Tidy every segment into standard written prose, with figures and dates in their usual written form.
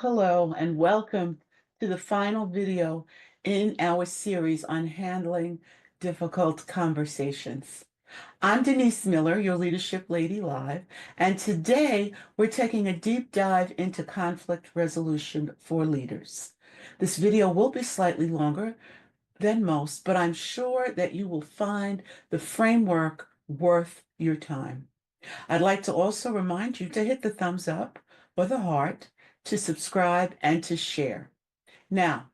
Hello and welcome to the final video in our series on handling difficult conversations. I'm Denise Miller, your Leadership Lady Live, and today we're taking a deep dive into conflict resolution for leaders. This video will be slightly longer than most, but I'm sure that you will find the framework worth your time. I'd like to also remind you to hit the thumbs up or the heart, to subscribe, and to share. Now,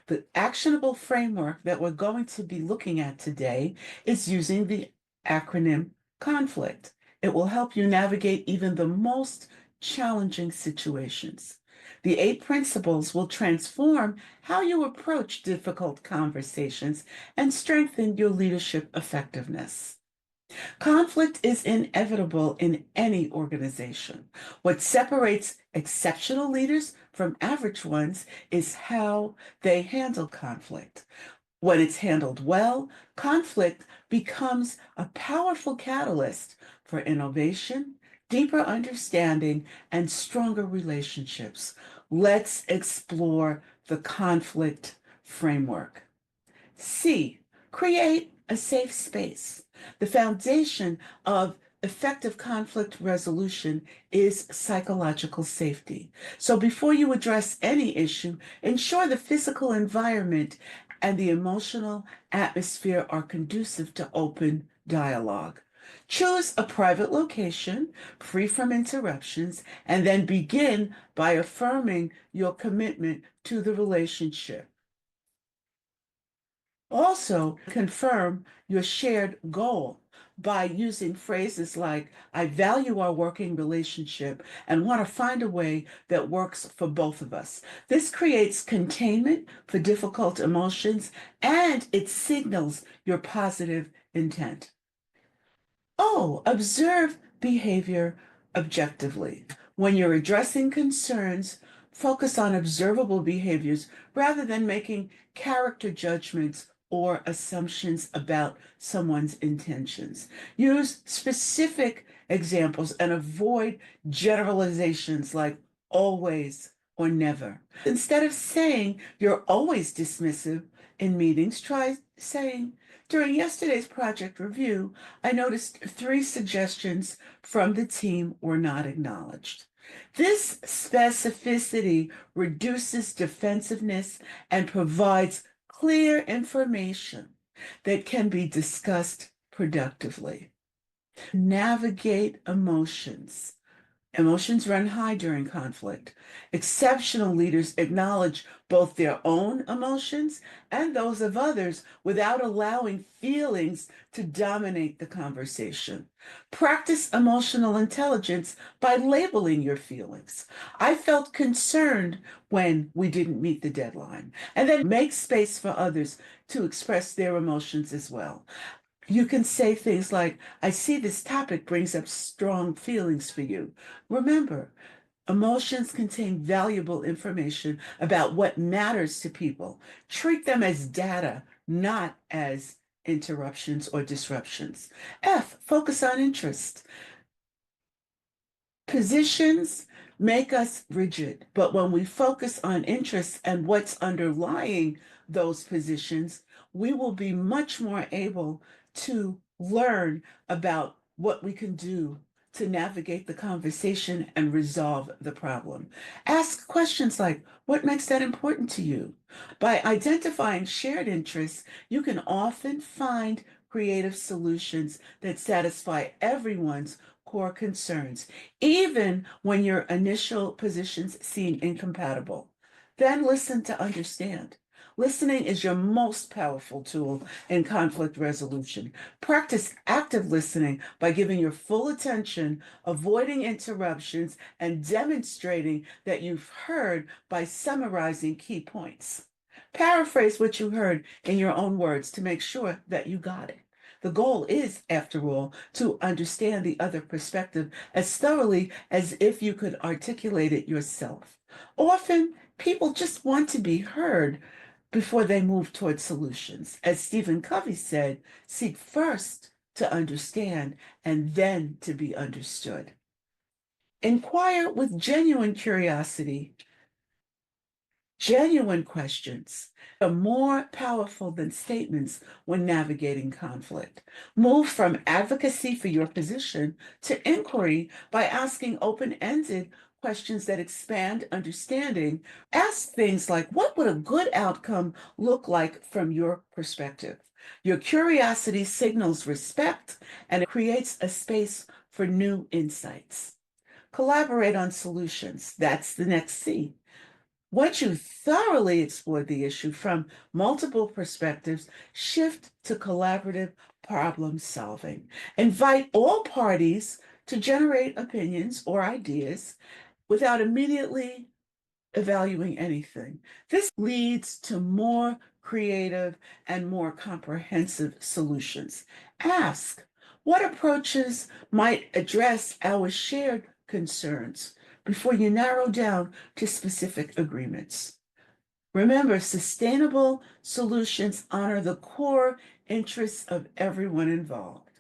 the actionable framework that we're going to be looking at today is using the acronym CONFLICT. It will help you navigate even the most challenging situations. The 8 principles will transform how you approach difficult conversations and strengthen your leadership effectiveness. Conflict is inevitable in any organization. What separates exceptional leaders from average ones is how they handle conflict. When it's handled well, conflict becomes a powerful catalyst for innovation, deeper understanding, and stronger relationships. Let's explore the conflict framework. C, create a safe space. The foundation of effective conflict resolution is psychological safety. So before you address any issue, ensure the physical environment and the emotional atmosphere are conducive to open dialogue. Choose a private location, free from interruptions, and then begin by affirming your commitment to the relationship. Also, confirm your shared goal by using phrases like, I value our working relationship and want to find a way that works for both of us. This creates containment for difficult emotions and it signals your positive intent. Oh, observe behavior objectively. When you're addressing concerns, focus on observable behaviors rather than making character judgments or assumptions about someone's intentions. Use specific examples and avoid generalizations like always or never. Instead of saying you're always dismissive in meetings, try saying, during yesterday's project review, I noticed 3 suggestions from the team were not acknowledged. This specificity reduces defensiveness and provides clear information that can be discussed productively. Navigate emotions. Emotions run high during conflict. Exceptional leaders acknowledge both their own emotions and those of others without allowing feelings to dominate the conversation. Practice emotional intelligence by labeling your feelings. I felt concerned when we didn't meet the deadline. And then make space for others to express their emotions as well. You can say things like, I see this topic brings up strong feelings for you. Remember, emotions contain valuable information about what matters to people. Treat them as data, not as interruptions or disruptions. F, focus on interest. Positions make us rigid, but when we focus on interests and what's underlying those positions, we will be much more able to learn about what we can do to navigate the conversation and resolve the problem. Ask questions like, what makes that important to you? By identifying shared interests, you can often find creative solutions that satisfy everyone's core concerns, even when your initial positions seem incompatible. Then listen to understand. Listening is your most powerful tool in conflict resolution. Practice active listening by giving your full attention, avoiding interruptions, and demonstrating that you've heard by summarizing key points. Paraphrase what you heard in your own words to make sure that you got it. The goal is, after all, to understand the other perspective as thoroughly as if you could articulate it yourself. Often, people just want to be heard before they move toward solutions. As Stephen Covey said, seek first to understand and then to be understood. Inquire with genuine curiosity Genuine questions are more powerful than statements when navigating conflict. Move from advocacy for your position to inquiry by asking open-ended questions that expand understanding. Ask things like, what would a good outcome look like from your perspective? Your curiosity signals respect and it creates a space for new insights. Collaborate on solutions. That's the next C. Once you thoroughly explore the issue from multiple perspectives, shift to collaborative problem solving. Invite all parties to generate opinions or ideas without immediately evaluating anything. This leads to more creative and more comprehensive solutions. Ask, what approaches might address our shared concerns before you narrow down to specific agreements? Remember, sustainable solutions honor the core interests of everyone involved.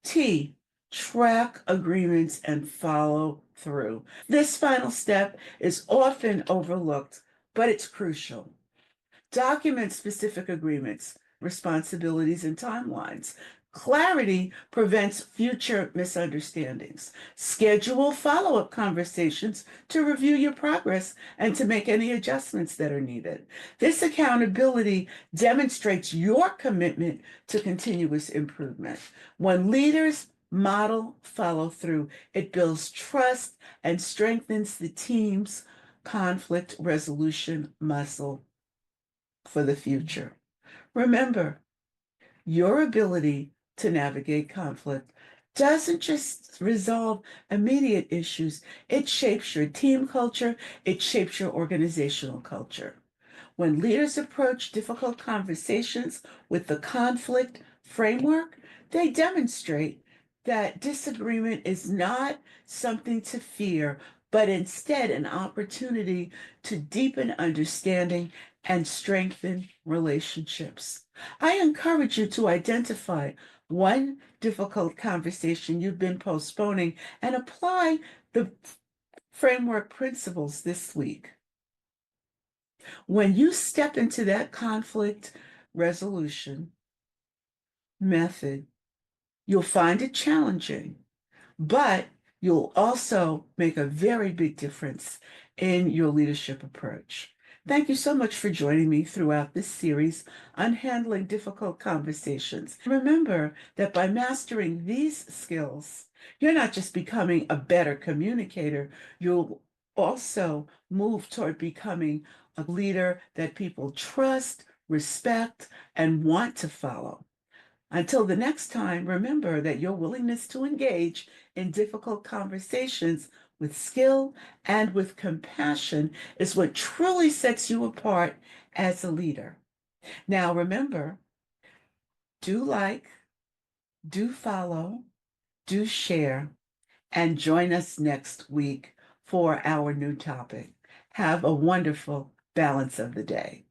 T, track agreements and follow through. This final step is often overlooked, but it's crucial. Document specific agreements, responsibilities, and timelines. Clarity prevents future misunderstandings. Schedule follow-up conversations to review your progress and to make any adjustments that are needed. This accountability demonstrates your commitment to continuous improvement. When leaders model follow through, it builds trust and strengthens the team's conflict resolution muscle for the future. Remember, your ability to navigate conflict doesn't just resolve immediate issues, it shapes your team culture, it shapes your organizational culture. When leaders approach difficult conversations with the conflict framework, they demonstrate that disagreement is not something to fear, but instead an opportunity to deepen understanding and strengthen relationships. I encourage you to identify one difficult conversation you've been postponing and apply the framework principles this week. When you step into that conflict resolution method, you'll find it challenging, but you'll also make a very big difference in your leadership approach. Thank you so much for joining me throughout this series on handling difficult conversations. Remember that by mastering these skills, you're not just becoming a better communicator, you'll also move toward becoming a leader that people trust, respect, and want to follow. Until the next time, remember that your willingness to engage in difficult conversations with skill and with compassion is what truly sets you apart as a leader. Now, remember, do like, do follow, do share, and join us next week for our new topic. Have a wonderful balance of the day.